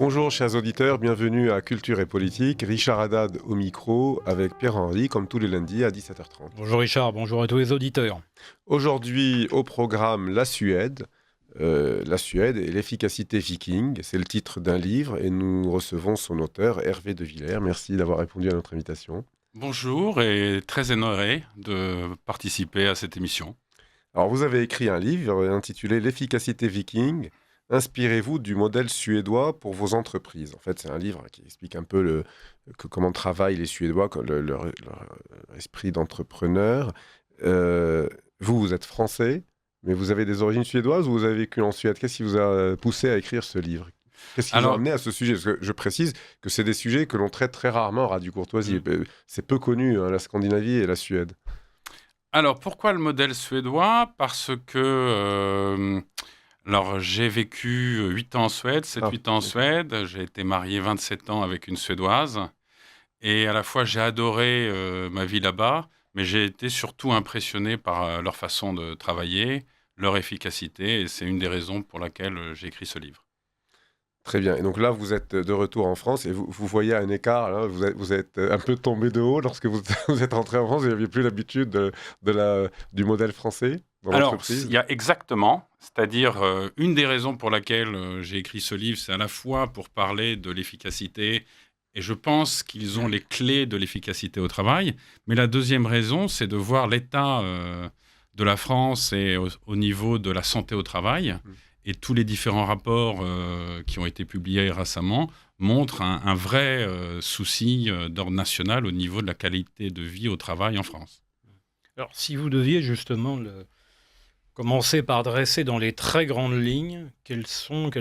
Bonjour chers auditeurs, bienvenue à Culture et Politique. Richard Haddad au micro avec Pierre-Henri, comme tous les lundis à 17h30. Bonjour Richard, bonjour à tous les auditeurs. Aujourd'hui au programme La Suède. La Suède et l'efficacité viking, c'est le titre d'un livre et nous recevons son auteur Hervé de Villers. Merci d'avoir répondu à notre invitation. Bonjour et très honoré de participer à cette émission. Alors vous avez écrit un livre intitulé L'efficacité viking. Inspirez-vous du modèle suédois pour vos entreprises. En fait, c'est un livre qui explique un peu comment travaillent les Suédois, leur esprit d'entrepreneur. Vous êtes français, mais vous avez des origines suédoises ou vous avez vécu en Suède? Qu'est-ce qui vous a poussé à écrire ce livre? Qu'est-ce qui vous a amené à ce sujet? Parce que je précise que c'est des sujets que l'on traite très rarement à Radio Courtoisie. C'est peu connu, la Scandinavie et la Suède. Alors, pourquoi le modèle suédois? Parce que j'ai vécu 8 ans en Suède, 7-8 ans en Suède. J'ai été marié 27 ans avec une Suédoise. Et à la fois, j'ai adoré ma vie là-bas, mais j'ai été surtout impressionné par leur façon de travailler, leur efficacité. Et c'est une des raisons pour laquelle j'ai écrit ce livre. Très bien. Et donc là, vous êtes de retour en France et vous voyez un écart. Là, vous êtes un peu tombé de haut lorsque vous êtes rentré en France. Vous n'aviez plus l'habitude du modèle français dans l'entreprise. Il y a exactement. C'est-à-dire, une des raisons pour laquelle j'ai écrit ce livre, c'est à la fois pour parler de l'efficacité. Et je pense qu'ils ont les clés de l'efficacité au travail. Mais la deuxième raison, c'est de voir l'état de la France et au niveau de la santé au travail. Et tous les différents rapports qui ont été publiés récemment montrent un vrai souci d'ordre national au niveau de la qualité de vie au travail en France. Alors, si vous deviez justement commencer par dresser dans les très grandes lignes, quelles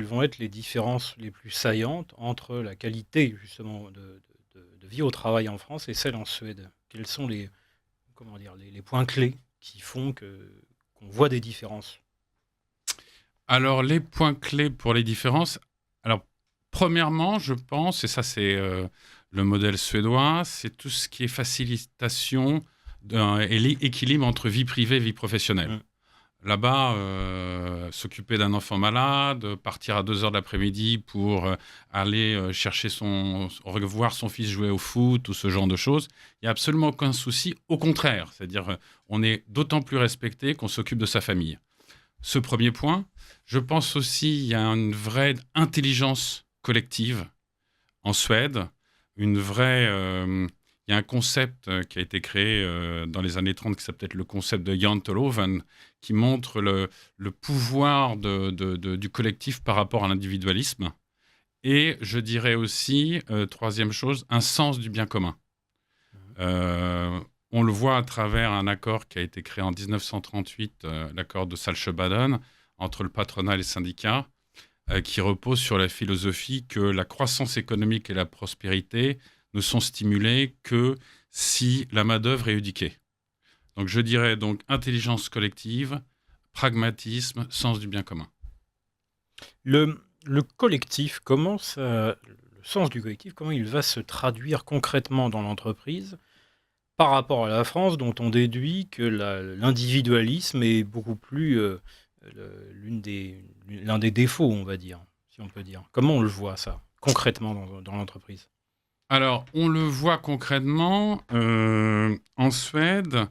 vont être les différences les plus saillantes entre la qualité justement de vie au travail en France et celle en Suède? Quels sont les points clés qui font qu'on voit des différences? Alors, les points clés pour les différences. Alors, premièrement, je pense, et ça c'est le modèle suédois, c'est tout ce qui est facilitation et l'équilibre entre vie privée et vie professionnelle. Là-bas, s'occuper d'un enfant malade, partir à 2h de l'après-midi pour aller revoir son fils jouer au foot ou ce genre de choses, il n'y a absolument aucun souci. Au contraire, c'est-à-dire on est d'autant plus respecté qu'on s'occupe de sa famille. Ce premier point. Je pense aussi qu'il y a une vraie intelligence collective en Suède. Il y a un concept qui a été créé dans les années 30 qui s'appelle le concept de Janteloven, qui montre le pouvoir du collectif par rapport à l'individualisme. Et je dirais aussi, troisième chose, un sens du bien commun. On le voit à travers un accord qui a été créé en 1938, l'accord de Saltsjöbaden, entre le patronat et les syndicats, qui repose sur la philosophie que la croissance économique et la prospérité ne sont stimulées que si la main-d'œuvre est éduquée. Donc je dirais donc intelligence collective, pragmatisme, sens du bien commun. Le collectif, le sens du collectif, comment il va se traduire concrètement dans l'entreprise par rapport à la France, dont on déduit que l'individualisme est beaucoup plus l'un des défauts, on va dire, si on peut dire. Comment on le voit, ça, concrètement dans l'entreprise? Alors, on le voit concrètement en Suède,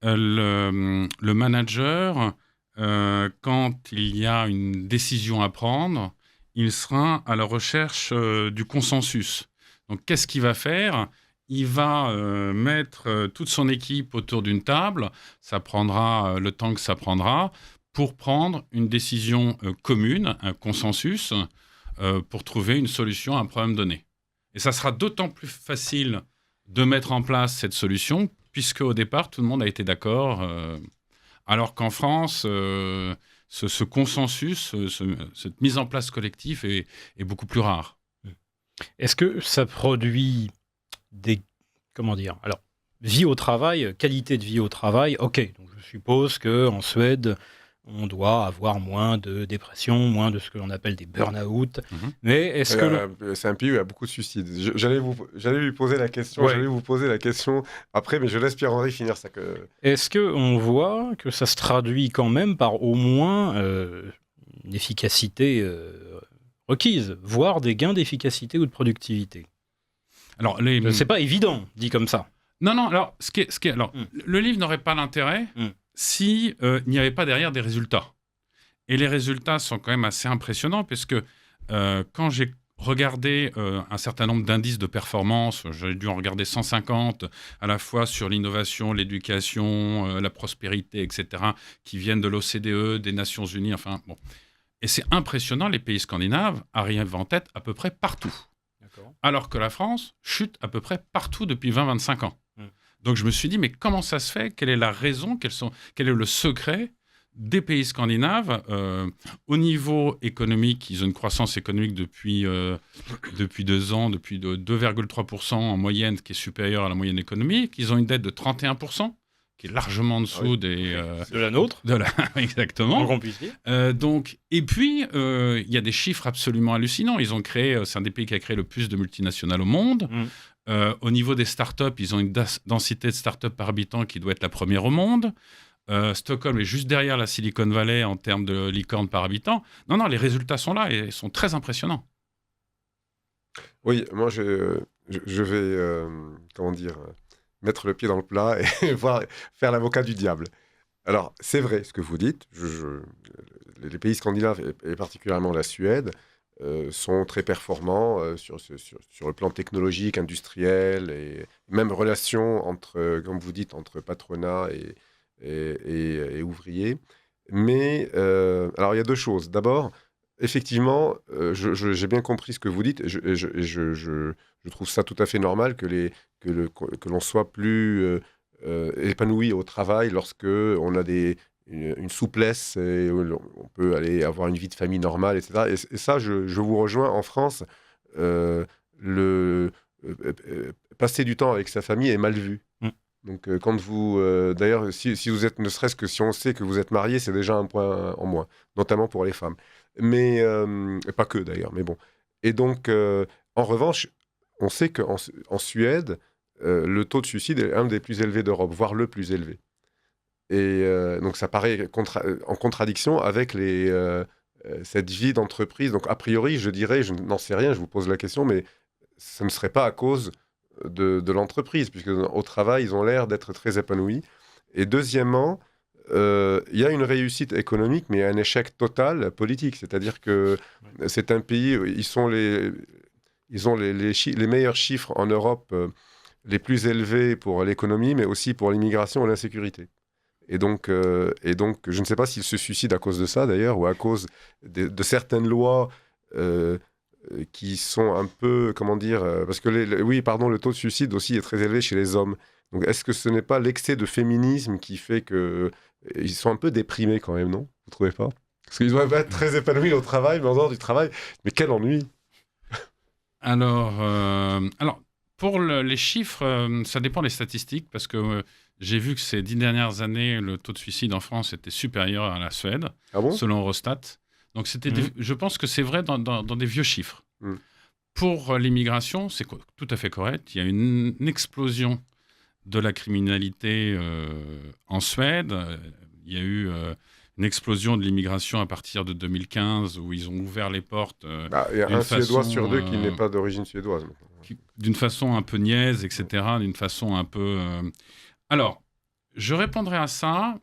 le manager, quand il y a une décision à prendre, il sera à la recherche du consensus. Donc, qu'est-ce qu'il va faire? Il va mettre toute son équipe autour d'une table, ça prendra le temps que ça prendra, pour prendre une décision commune, un consensus, pour trouver une solution à un problème donné. Et ça sera d'autant plus facile de mettre en place cette solution, puisque au départ, tout le monde a été d'accord, alors qu'en France, ce consensus, cette mise en place collective est beaucoup plus rare. Est-ce que ça produit vie au travail, qualité de vie au travail? Ok, donc je suppose qu'en Suède, on doit avoir moins de dépression, moins de ce que l'on appelle des burn-out. Mais est-ce que... C'est un pays où il y a beaucoup de suicides. J'allais lui poser la question, J'allais vous poser la question après, mais je laisse Pierre-Henri finir ça. Est-ce qu'on voit que ça se traduit quand même par au moins une efficacité requises, voire des gains d'efficacité ou de productivité. Alors, C'est pas évident, dit comme ça. Non, alors, alors le livre n'aurait pas l'intérêt si il n'y avait pas derrière des résultats. Et les résultats sont quand même assez impressionnants, puisque quand j'ai regardé un certain nombre d'indices de performance, j'ai dû en regarder 150, à la fois sur l'innovation, l'éducation, la prospérité, etc., qui viennent de l'OCDE, des Nations Unies, enfin bon. Et c'est impressionnant, les pays scandinaves arrivent en tête à peu près partout. D'accord. Alors que la France chute à peu près partout depuis 20-25 ans. Donc je me suis dit, mais comment ça se fait? Quelle est la raison? Quel est le secret des pays scandinaves? Au niveau économique, ils ont une croissance économique depuis 2 ans, depuis 2,3% en moyenne, qui est supérieure à la moyenne économique. Ils ont une dette de 31%, qui est largement en dessous de la nôtre. Exactement. Qu'on puisse dire. Et puis, il y a des chiffres absolument hallucinants. Ils ont créé, c'est un des pays qui a créé le plus de multinationales au monde. Au niveau des startups, ils ont une densité de startups par habitant qui doit être la première au monde. Stockholm est juste derrière la Silicon Valley en termes de licorne par habitant. Non, les résultats sont là et sont très impressionnants. Oui, moi je vais, mettre le pied dans le plat et faire l'avocat du diable. Alors, c'est vrai ce que vous dites. Les pays scandinaves, et particulièrement la Suède, sont très performants sur le plan technologique, industriel, et même relation entre, comme vous dites, entre patronat et ouvriers. Mais, alors, il y a deux choses. D'abord, effectivement, j'ai bien compris ce que vous dites, et je trouve ça tout à fait normal que l'on soit plus épanoui au travail lorsque on a une souplesse et on peut aller avoir une vie de famille normale, etc. Et ça, je vous rejoins. En France, passer du temps avec sa famille est mal vu. Donc, quand vous... d'ailleurs, si vous êtes, ne serait-ce que si on sait que vous êtes marié, c'est déjà un point en moins, notamment pour les femmes. Mais, et pas que d'ailleurs, mais bon. Et donc, en revanche, on sait qu'en Suède, le taux de suicide est un des plus élevés d'Europe, voire le plus élevé. Et donc, ça paraît en contradiction avec cette vie d'entreprise. Donc, a priori, je dirais, je n'en sais rien, je vous pose la question, mais ce ne serait pas à cause de l'entreprise, puisque au travail, ils ont l'air d'être très épanouis. Et deuxièmement, il y a une réussite économique, mais un échec total politique. C'est-à-dire que c'est un pays, ils ont les meilleurs chiffres en Europe, les plus élevés pour l'économie, mais aussi pour l'immigration et l'insécurité. Et donc, je ne sais pas s'ils se suicident à cause de ça, d'ailleurs, ou à cause de certaines lois qui sont un peu, comment dire, parce que le taux de suicide aussi est très élevé chez les hommes. Donc, est-ce que ce n'est pas l'excès de féminisme qui fait qu'ils sont un peu déprimés quand même, non? Vous trouvez pas? Parce qu'ils doivent être très épanouis au travail, mais en dehors du travail, mais quel ennui! Alors, pour les chiffres, ça dépend des statistiques, parce que j'ai vu que ces 10 dernières années, le taux de suicide en France était supérieur à la Suède, selon Eurostat. Donc, je pense que c'est vrai dans des vieux chiffres. Pour l'immigration, c'est tout à fait correct. Il y a une explosion de la criminalité en Suède. Il y a eu une explosion de l'immigration à partir de 2015, où ils ont ouvert les portes. Il y a un Suédois sur deux qui n'est pas d'origine suédoise. D'une façon un peu niaise, etc. D'une façon un peu... Alors, je répondrai à ça...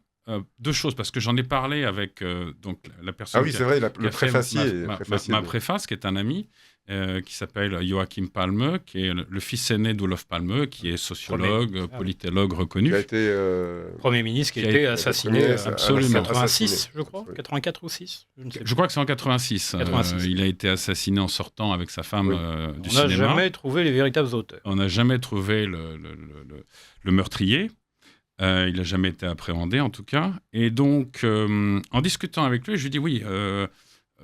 deux choses, parce que j'en ai parlé avec donc la personne. Ah oui, c'est vrai, le préfacier. Ma préface, qui est un ami, qui s'appelle Joachim Palme, qui est le fils aîné d'Olof Palme, qui est sociologue, politologue reconnu. Qui a été... Premier ministre qui a été assassiné absolument. En 86, je crois. 84 ou 6 je crois que c'est en 86. Il a été assassiné en sortant avec sa femme du cinéma. On n'a jamais trouvé les véritables auteurs. On n'a jamais trouvé le meurtrier. Il n'a jamais été appréhendé, en tout cas. Et donc, en discutant avec lui, je lui dis oui,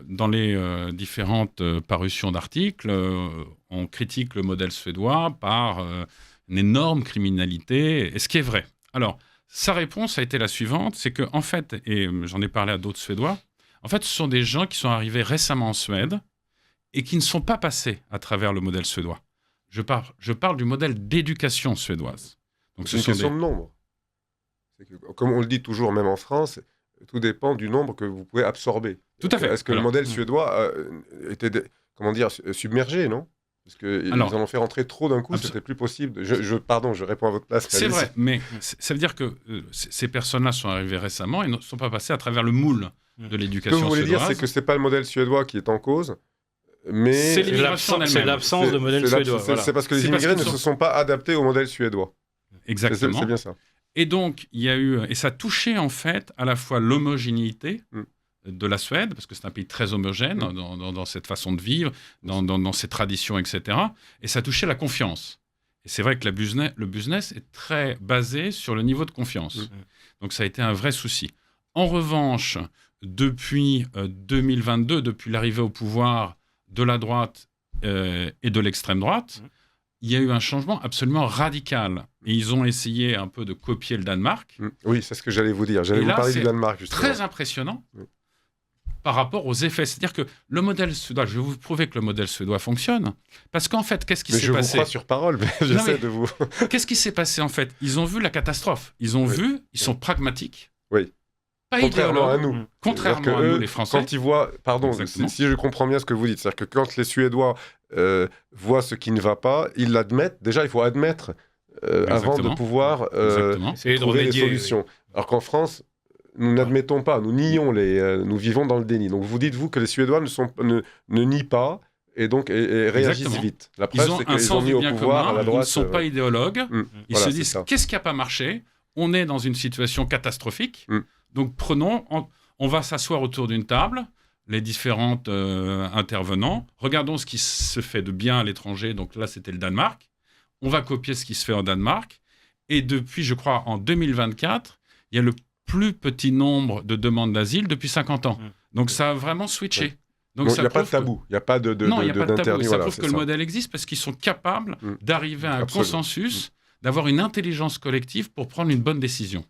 dans les différentes parutions d'articles, on critique le modèle suédois par une énorme criminalité. Et ce qui est vrai. Alors, sa réponse a été la suivante, c'est qu'en fait, et j'en ai parlé à d'autres Suédois, en fait, ce sont des gens qui sont arrivés récemment en Suède et qui ne sont pas passés à travers le modèle suédois. Je parle du modèle d'éducation suédoise. Donc, c'est une question de nombre. Comme on le dit toujours, même en France, tout dépend du nombre que vous pouvez absorber. Tout à fait. Est-ce que le modèle suédois était, submergé, non? Parce qu'ils en ont fait rentrer trop d'un coup, c'était plus possible. Pardon, je réponds à votre place. C'est vrai, mais ça veut dire que ces personnes-là sont arrivées récemment et ne sont pas passées à travers le moule de l'éducation suédoise. Ce que vous voulez dire, c'est que c'est pas le modèle suédois qui est en cause, mais c'est l'absence de modèle suédois. C'est parce que les immigrés ne se sont pas adaptés au modèle suédois. Exactement. C'est bien ça. Et donc, il y a eu... Et ça touchait, en fait, à la fois l'homogénéité de la Suède, parce que c'est un pays très homogène dans cette façon de vivre, dans ses traditions, etc. Et ça touchait la confiance. Et c'est vrai que le business est très basé sur le niveau de confiance. Donc, ça a été un vrai souci. En revanche, depuis 2022, depuis l'arrivée au pouvoir de la droite et de l'extrême droite, il y a eu un changement absolument radical. Et ils ont essayé un peu de copier le Danemark. Oui, c'est ce que j'allais vous dire. J'allais vous parler du Danemark, justement. Très impressionnant par rapport aux effets. C'est-à-dire que le modèle suédois, je vais vous prouver que le modèle suédois fonctionne. Parce qu'en fait, qu'est-ce qui s'est passé ? Je vous crois sur parole, mais j'essaie de vous... Qu'est-ce qui s'est passé, en fait ? Ils ont vu la catastrophe. Ils sont pragmatiques. Oui. Pas contrairement à nous. Contrairement à nous, les Français. Quand ils voient... Pardon, si je comprends bien ce que vous dites, c'est-à-dire que quand les Suédois voient ce qui ne va pas, ils l'admettent. Déjà, il faut admettre avant de pouvoir trouver des solutions. Alors qu'en France, nous n'admettons pas, nous nions nous vivons dans le déni. Donc vous dites, vous, que les Suédois ne nient pas et donc réagissent vite. La preuve, c'est qu'ils ont mis au pouvoir à la droite. Ils ne sont pas idéologues. Ils se disent, qu'est-ce qui n'a pas marché ? On est dans une situation catastrophique. Donc prenons, on va s'asseoir autour d'une table, les différents intervenants. Regardons ce qui se fait de bien à l'étranger. Donc là, c'était le Danemark. On va copier ce qui se fait au Danemark. Et depuis, je crois, en 2024, il y a le plus petit nombre de demandes d'asile depuis 50 ans. Donc ça a vraiment switché. Donc il n'y a pas de tabou, il n'y a pas d'interdit. Non, il n'y a pas de tabou. Ça prouve que le modèle existe parce qu'ils sont capables d'arriver à un consensus, d'avoir une intelligence collective pour prendre une bonne décision.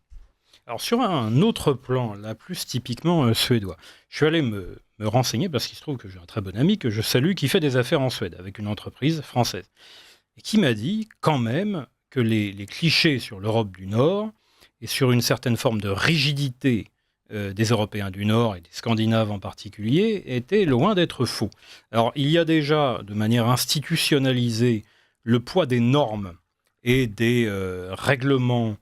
Alors sur un autre plan, là plus typiquement suédois, je suis allé me renseigner parce qu'il se trouve que j'ai un très bon ami que je salue qui fait des affaires en Suède avec une entreprise française et qui m'a dit quand même que les clichés sur l'Europe du Nord et sur une certaine forme de rigidité des Européens du Nord et des Scandinaves en particulier étaient loin d'être faux. Alors il y a déjà de manière institutionnalisée le poids des normes et des règlements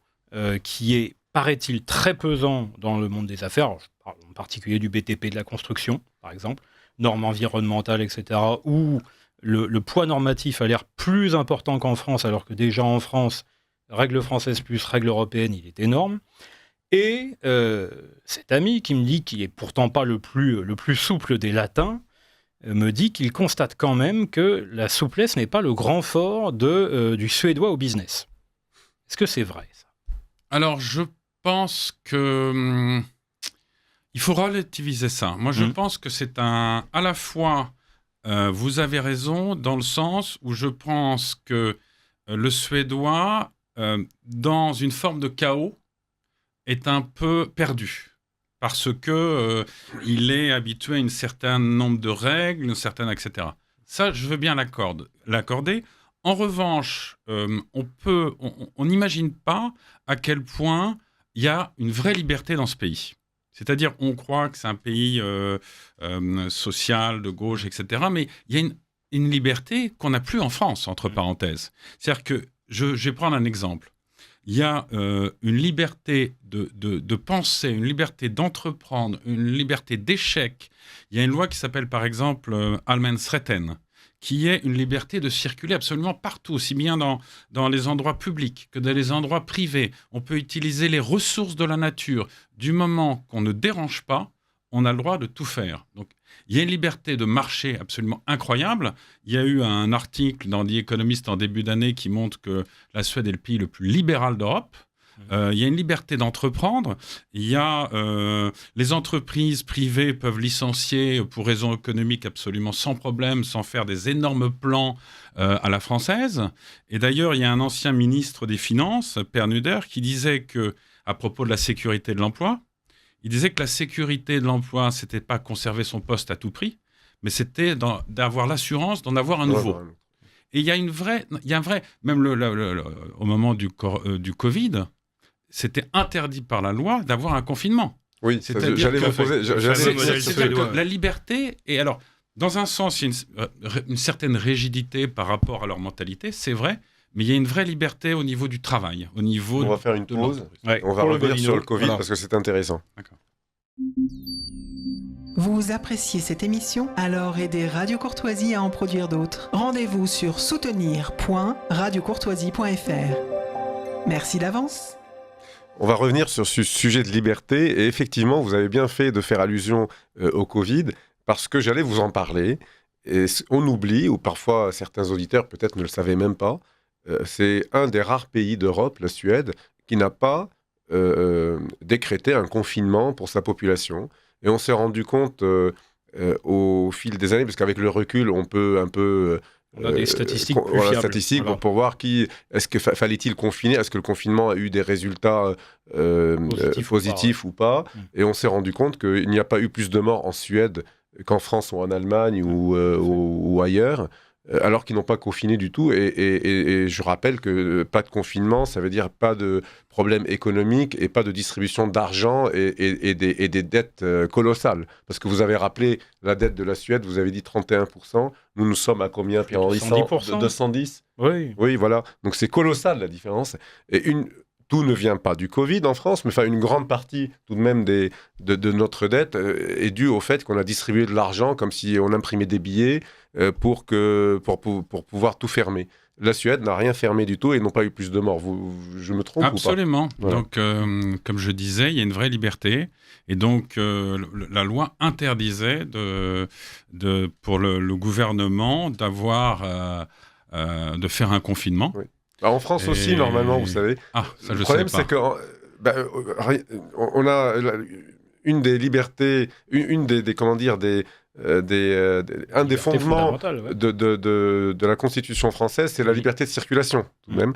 qui est, paraît-il, très pesant dans le monde des affaires. Alors, je parle en particulier du BTP de la construction, par exemple, normes environnementales, etc., où le poids normatif a l'air plus important qu'en France, alors que déjà en France, règle française plus règle européenne, il est énorme. Et cet ami qui me dit qu'il n'est pourtant pas le plus souple des latins, me dit qu'il constate quand même que la souplesse n'est pas le grand fort du suédois au business. Est-ce que c'est vrai, ça ? Alors, je pense que il faut relativiser ça. Moi, je pense que c'est à la fois, vous avez raison, dans le sens où je pense que le suédois, dans une forme de chaos, est un peu perdu. Parce que il est habitué à un certain nombre de règles, etc. Ça, je veux bien l'accorder. En revanche, on n'imagine pas à quel point il y a une vraie liberté dans ce pays. C'est-à-dire, on croit que c'est un pays social, de gauche, etc. Mais il y a une liberté qu'on n'a plus en France, entre parenthèses. C'est-à-dire que, je vais prendre un exemple. Il y a une liberté de penser, une liberté d'entreprendre, une liberté d'échec. Il y a une loi qui s'appelle, par exemple, Allemansretten, qui est une liberté de circuler absolument partout, aussi bien dans les endroits publics que dans les endroits privés. On peut utiliser les ressources de la nature. Du moment qu'on ne dérange pas, on a le droit de tout faire. Donc, il y a une liberté de marché absolument incroyable. Il y a eu un article dans The Economist en début d'année qui montre que la Suède est le pays le plus libéral d'Europe. Il y a une liberté d'entreprendre. Il y a les entreprises privées peuvent licencier pour raisons économiques absolument sans problème, sans faire des énormes plans à la française. Et d'ailleurs, il y a un ancien ministre des Finances, Per Nuder, qui disait que, à propos de la sécurité de l'emploi, il disait que la sécurité de l'emploi, c'était pas conserver son poste à tout prix, mais c'était d'avoir l'assurance d'en avoir un nouveau. Et il y a un vrai, même au moment du Covid, c'était interdit par la loi d'avoir un confinement. Oui, C'est-à-dire j'allais que- vous poser. c'est- j'allais- c'est- modèle C'est-à-dire suédois. que la liberté, et alors, dans un sens, il y a une certaine rigidité par rapport à leur mentalité, c'est vrai, mais il y a une vraie liberté au niveau du travail, au niveau On va faire une de pause. l'entreprise. Ouais, On va pour le revenir Bonino, sur le Covid voilà. parce que c'est intéressant. D'accord. Vous appréciez cette émission? Alors aidez Radio Courtoisie à en produire d'autres. Rendez-vous sur soutenir.radiocourtoisie.fr. Merci d'avance. On va revenir sur ce sujet de liberté et effectivement, vous avez bien fait de faire allusion au Covid parce que j'allais vous en parler. Et on oublie, ou parfois certains auditeurs peut-être ne le savaient même pas, c'est un des rares pays d'Europe, la Suède, qui n'a pas décrété un confinement pour sa population. Et on s'est rendu compte au fil des années, parce qu'avec le recul, on peut un peu... On a des statistiques plus voilà, fiables. statistiques Voilà. pour voir est-ce que fallait-il confiner, est-ce que le confinement a eu des résultats positifs ou pas. Et on s'est rendu compte qu'il n'y a pas eu plus de morts en Suède qu'en France ou en Allemagne ou ailleurs, alors qu'ils n'ont pas confiné du tout. Et je rappelle que pas de confinement, ça veut dire pas de problème économique et pas de distribution d'argent et des dettes colossales. Parce que vous avez rappelé la dette de la Suède, vous avez dit 31%. Nous sommes à combien, Pierre-Henri? 210%. 210. Oui. Oui, voilà. Donc c'est colossal la différence. Et tout ne vient pas du Covid en France, mais enfin une grande partie tout de même de notre dette est due au fait qu'on a distribué de l'argent comme si on imprimait des billets pour pouvoir tout fermer. La Suède n'a rien fermé du tout et n'ont pas eu plus de morts. Je me trompe Absolument. ou pas? Voilà. Donc, comme je disais, il y a une vraie liberté. Et donc, la loi interdisait pour le gouvernement de faire un confinement. Oui. En France aussi, normalement, vous savez. Ah, ça, je Le problème, sais c'est pas. que on a une des libertés, une des comment dire, un des Liberté fondements fondamentale, ouais. de la Constitution française, c'est la liberté de circulation, tout de même.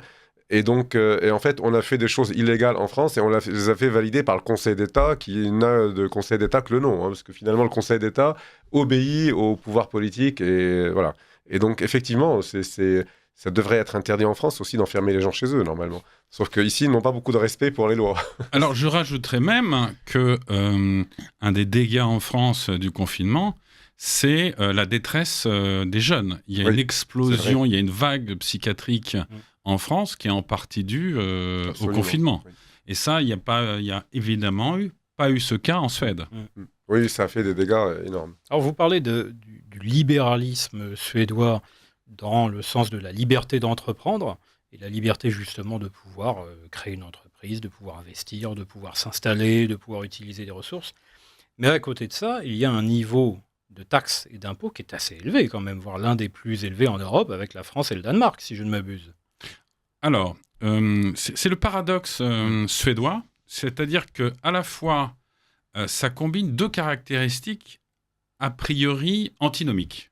Et donc, et en fait, on a fait des choses illégales en France et on les a fait valider par le Conseil d'État, qui n'a de Conseil d'État que le nom, hein, parce que finalement, le Conseil d'État obéit au pouvoir politique et voilà. Et donc, effectivement, ça devrait être interdit en France aussi d'enfermer les gens chez eux, normalement. Sauf qu'ici, ils n'ont pas beaucoup de respect pour les lois. Alors, je rajouterais même que un des dégâts en France du confinement, c'est la détresse des jeunes. Il y a Oui, une explosion, il y a une vague psychiatrique en France qui est en partie due au Absolument. confinement. Oui. Et ça, il y a évidemment pas eu ce cas en Suède. Oui, ça a fait des dégâts énormes. Alors, vous parlez du libéralisme suédois dans le sens de la liberté d'entreprendre et la liberté justement de pouvoir créer une entreprise, de pouvoir investir, de pouvoir s'installer, de pouvoir utiliser des ressources. Mais à côté de ça, il y a un niveau de taxes et d'impôts qui est assez élevé quand même, voire l'un des plus élevés en Europe avec la France et le Danemark, si je ne m'abuse. Alors, c'est le paradoxe suédois, c'est-à-dire qu'à la fois, ça combine deux caractéristiques a priori antinomiques.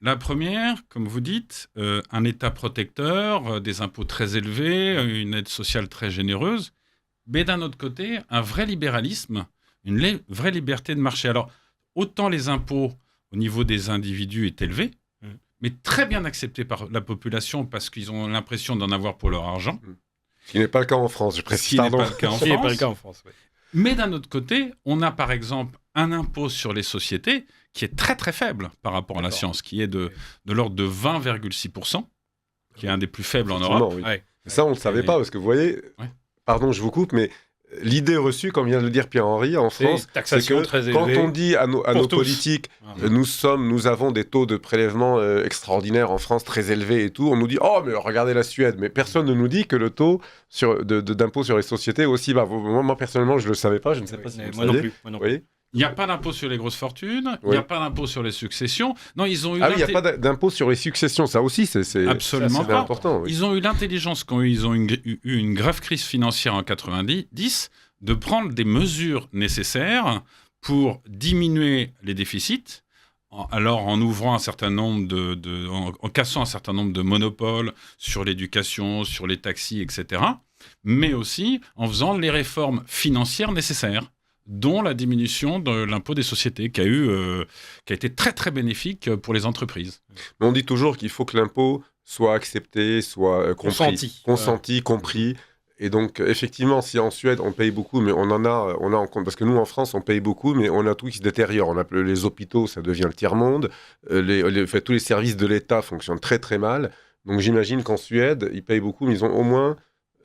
La première, comme vous dites, un État protecteur, des impôts très élevés, une aide sociale très généreuse, mais d'un autre côté, un vrai libéralisme, une vraie liberté de marché. Alors, autant les impôts au niveau des individus est élevé, mais très bien accepté par la population parce qu'ils ont l'impression d'en avoir pour leur argent. Ce qui n'est pas le cas en France, je Ce précise. qui n'est Pardon. pas le cas en Ce qui n'est France. pas le cas en France. Oui. Mais d'un autre côté, on a par exemple un impôt sur les sociétés qui est très très faible par rapport à la science, qui est de l'ordre de 20,6%, qui est un des plus faibles en Europe. Oui. Ouais. Ça, on ne le savait pas, parce que vous voyez, Ouais. pardon, je vous coupe, mais l'idée reçue, comme vient de le dire Pierre-Henri, en C'est France, c'est taxation que très quand élevée on dit à nos pour tous. politiques, Voilà. nous avons des taux de prélèvement extraordinaires en France, très élevés et tout, on nous dit, oh, mais regardez la Suède, mais personne ne nous dit que le taux d'impôt sur les sociétés est aussi bas. Moi, personnellement, je ne le savais pas, je ne sais pas si vous le Moi non saviez. plus. Moi non Vous plus. voyez. Il n'y a pas d'impôt sur les grosses fortunes, il Oui. n'y a pas d'impôt sur les successions. Non, ils ont eu Ah oui, il n'y a pas d'impôt sur les successions, ça aussi, c'est Absolument c'est pas. important. Oui. Ils ont eu l'intelligence, quand ils ont eu une grave crise financière en 90, de prendre des mesures nécessaires pour diminuer les déficits, en ouvrant un certain nombre en cassant un certain nombre de monopoles sur l'éducation, sur les taxis, etc., mais aussi en faisant les réformes financières nécessaires, dont la diminution de l'impôt des sociétés, qui a été très très bénéfique pour les entreprises. Mais on dit toujours qu'il faut que l'impôt soit accepté, soit compris, Consenti. consenti, compris. Et donc, effectivement, si en Suède, on paye beaucoup, mais on a en compte, parce que nous, en France, on paye beaucoup, mais on a tout qui se détériore. Les hôpitaux, ça devient le tiers-monde. Tous les services de l'État fonctionnent très, très mal. Donc, j'imagine qu'en Suède, ils payent beaucoup, mais ils ont au moins...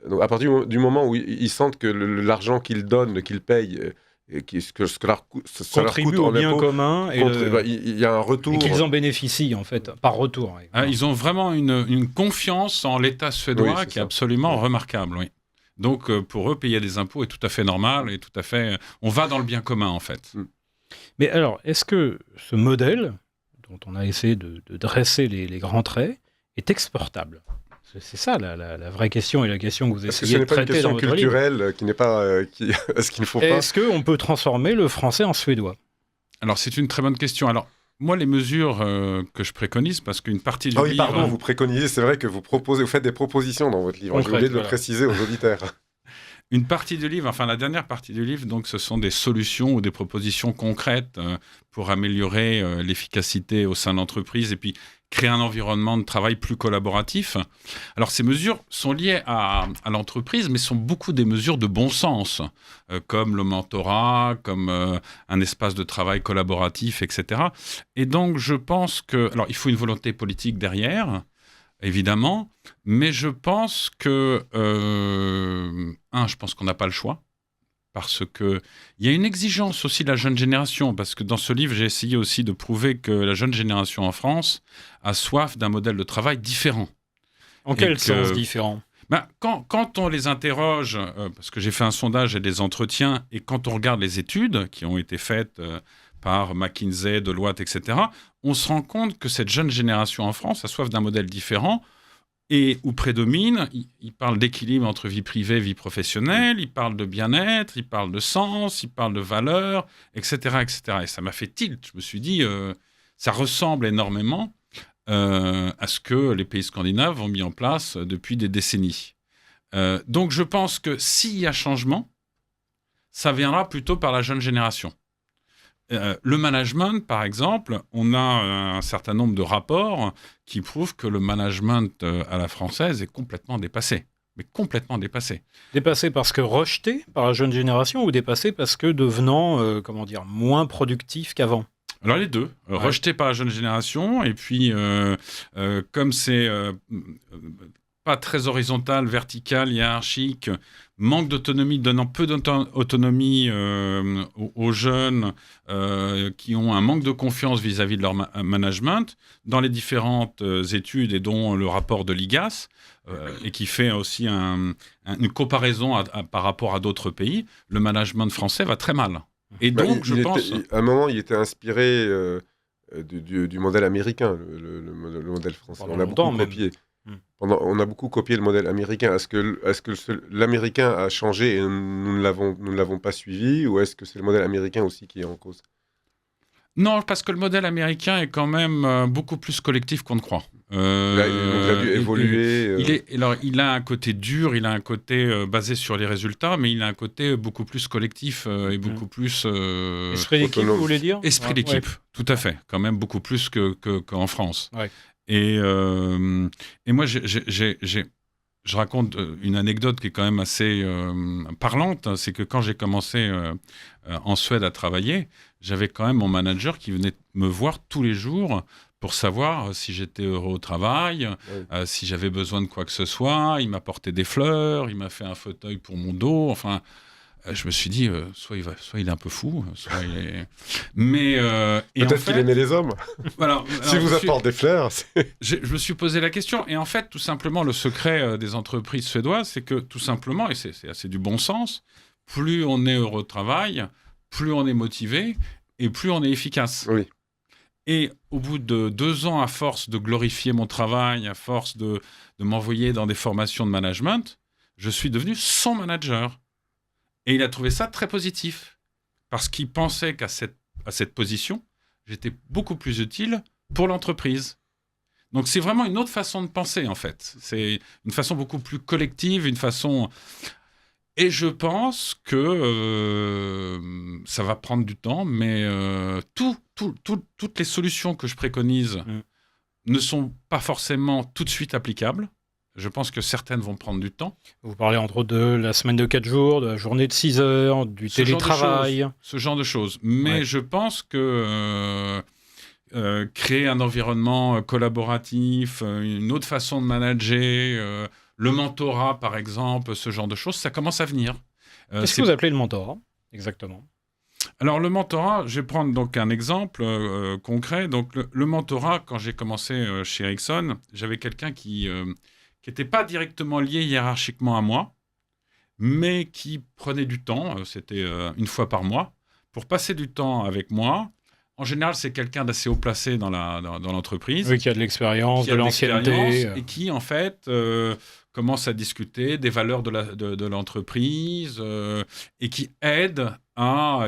Donc, à partir du moment où ils sentent que l'argent qu'ils donnent, qu'ils payent, ce que ça leur Contribuent coûte au en bien impôts, commun il y a un retour. et qu'ils en bénéficient, en fait, par retour. Ils ont vraiment une confiance en l'État suédois Oui, qui est absolument remarquable. Oui. Donc, pour eux, payer des impôts est tout à fait normal et tout à fait... On va dans le bien commun, en fait. Mais alors, est-ce que ce modèle, dont on a essayé de dresser les grands traits, est exportable ? C'est ça la vraie question et la question que vous Est-ce que ce essayez de n'est pas une traiter dans question votre livre. culturelle qui n'est pas... Est-ce qu'il ne faut pas... Est-ce qu'on peut transformer le français en suédois ? Alors, c'est une très bonne question. Alors, moi, les mesures que je préconise, parce qu'une partie du livre... pardon, vous préconisez, c'est vrai que vous faites des propositions dans votre livre. J'ai oublié de le préciser aux auditeurs. Une partie du livre, enfin la dernière partie du livre, donc ce sont des solutions ou des propositions concrètes pour améliorer l'efficacité au sein de l'entreprise et puis créer un environnement de travail plus collaboratif. Alors ces mesures sont liées à l'entreprise, mais sont beaucoup des mesures de bon sens, comme le mentorat, comme un espace de travail collaboratif, etc. Et donc je pense que... Alors il faut une volonté politique derrière, évidemment, mais je pense que, je pense qu'on n'a pas le choix, parce qu'il y a une exigence aussi de la jeune génération, parce que dans ce livre, j'ai essayé aussi de prouver que la jeune génération en France a soif d'un modèle de travail différent. En quel sens différent ? Quand on les interroge, parce que j'ai fait un sondage et des entretiens, et quand on regarde les études qui ont été faites par McKinsey, Deloitte, etc., on se rend compte que cette jeune génération en France a soif d'un modèle différent et où prédomine, il parle d'équilibre entre vie privée et vie professionnelle, il parle de bien-être, il parle de sens, il parle de valeurs, etc., etc. Et ça m'a fait tilt. Je me suis dit, ça ressemble énormément à ce que les pays scandinaves ont mis en place depuis des décennies. Donc je pense que s'il y a changement, ça viendra plutôt par la jeune génération. Le management, par exemple, on a un certain nombre de rapports qui prouvent que le management à la française est complètement dépassé. Mais complètement dépassé. Dépassé parce que rejeté par la jeune génération ou dépassé parce que devenant, moins productif qu'avant ? Alors les deux, rejeté par la jeune génération et puis comme c'est pas très horizontal, vertical, hiérarchique, manque d'autonomie, donnant peu d'autonomie aux jeunes qui ont un manque de confiance vis-à-vis de leur management, dans les différentes études et dont le rapport de l'IGAS, et qui fait aussi une comparaison par rapport à d'autres pays, le management français va très mal. Et donc, je pense... À un moment, il était inspiré du modèle américain, le modèle français. On a beaucoup copié. On a beaucoup copié le modèle américain. Est-ce que l'américain a changé et nous ne l'avons pas suivi, ou est-ce que c'est le modèle américain aussi qui est en cause ? Non, parce que le modèle américain est quand même beaucoup plus collectif qu'on ne croit. Il a dû évoluer. Il a un côté dur, il a un côté basé sur les résultats, mais il a un côté beaucoup plus collectif et beaucoup plus... Esprit d'équipe, vous voulez dire ? Esprit d'équipe, tout à fait. Quand même beaucoup plus qu'en France. Ouais. Et moi, je raconte une anecdote qui est quand même assez parlante. C'est que quand j'ai commencé en Suède à travailler, j'avais quand même mon manager qui venait me voir tous les jours pour savoir si j'étais heureux au travail, si j'avais besoin de quoi que ce soit. Il m'apportait des fleurs, il m'a fait un fauteuil pour mon dos. Enfin, je me suis dit, soit il est un peu fou, soit il est... Mais, peut-être qu'il aimait les hommes. Voilà, S'il vous apporte des fleurs. Je me suis posé la question. Et en fait, tout simplement, le secret des entreprises suédoises, c'est que tout simplement, et c'est assez du bon sens, plus on est heureux au travail, plus on est motivé et plus on est efficace. Oui. Et au bout de 2 ans, à force de glorifier mon travail, à force de m'envoyer dans des formations de management, je suis devenu son manager. Et il a trouvé ça très positif, parce qu'il pensait qu'à cette position, j'étais beaucoup plus utile pour l'entreprise. Donc c'est vraiment une autre façon de penser, en fait. C'est une façon beaucoup plus collective, une façon... Et je pense que ça va prendre du temps, mais toutes les solutions que je préconise ne sont pas forcément tout de suite applicables. Je pense que certaines vont prendre du temps. Vous parlez entre autres de la semaine de 4 jours, de la journée de 6 heures, du télétravail. Ce genre de choses. Mais Ouais. je pense que créer un environnement collaboratif, une autre façon de manager, le mentorat par exemple, ce genre de choses, ça commence à venir. Qu'est-ce que vous appelez le mentorat, exactement? Alors le mentorat, je vais prendre donc un exemple concret. Donc le mentorat, quand j'ai commencé chez Ericsson, j'avais quelqu'un qui n'était pas directement lié hiérarchiquement à moi, mais qui prenait du temps, c'était une fois par mois, pour passer du temps avec moi. En général, c'est quelqu'un d'assez haut placé dans l'entreprise. Oui, qui a de l'expérience, Qui a de de l'ancienneté. l'expérience et qui, en fait, commence à discuter des valeurs de l'entreprise et qui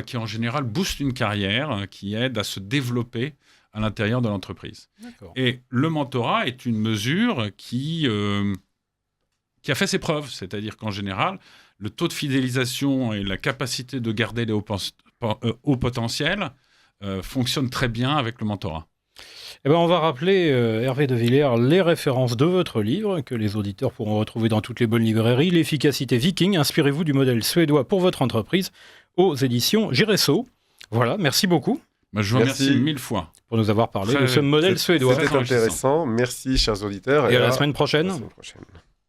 qui en général booste une carrière, qui aide à se développer à l'intérieur de l'entreprise. D'accord. Et le mentorat est une mesure qui a fait ses preuves, c'est-à-dire qu'en général, le taux de fidélisation et la capacité de garder les hauts potentiels fonctionnent très bien avec le mentorat. Eh ben, on va rappeler, Hervé de Villers, les références de votre livre que les auditeurs pourront retrouver dans toutes les bonnes librairies. L'efficacité Viking, inspirez-vous du modèle suédois pour votre entreprise aux éditions Giresso. Voilà, merci beaucoup Je vous Merci. remercie 1000 fois. pour nous avoir parlé Très- de ce modèle suédois. C'était Très enrichissant. intéressant. Merci, chers auditeurs. Et à la à semaine prochaine. la semaine prochaine.